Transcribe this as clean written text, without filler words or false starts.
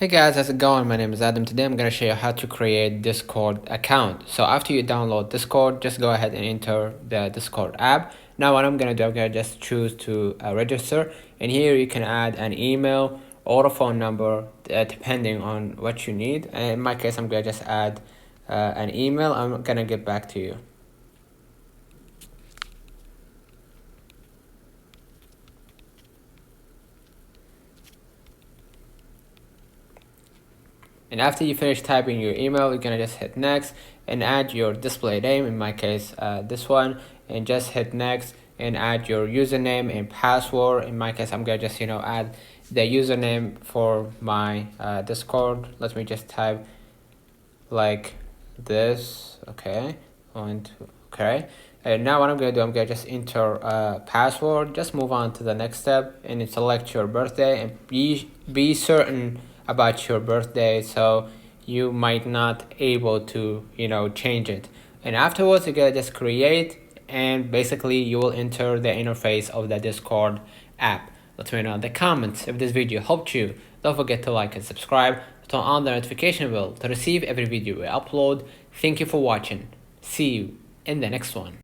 Hey guys, how's it going? My name is Adam. Today I'm going to show you how to create Discord account. So after you download Discord, just go ahead and enter the Discord app. Now what I'm going to do, I'm going to just choose to register, and here you can add an email or a phone number depending on what you need. And in my case, I'm going to just add an email. I'm going to get back to you. And after you finish typing your email, you're gonna just hit next and add your display name, in my case this one, and just hit next and add your username and password. In my case, I'm gonna just add the username for my Discord. Let me just type like this. Okay, okay. And now what I'm gonna do, I'm gonna just enter password. Just move on to the next step and select your birthday, and be certain about your birthday, so you might not able to change it. And afterwards, you're gonna just create, and basically you will enter the interface of the Discord app. Let me know in the comments if this video helped you. Don't forget to like and subscribe, turn on the notification bell to receive every video we upload. Thank you for watching. See you in the next one.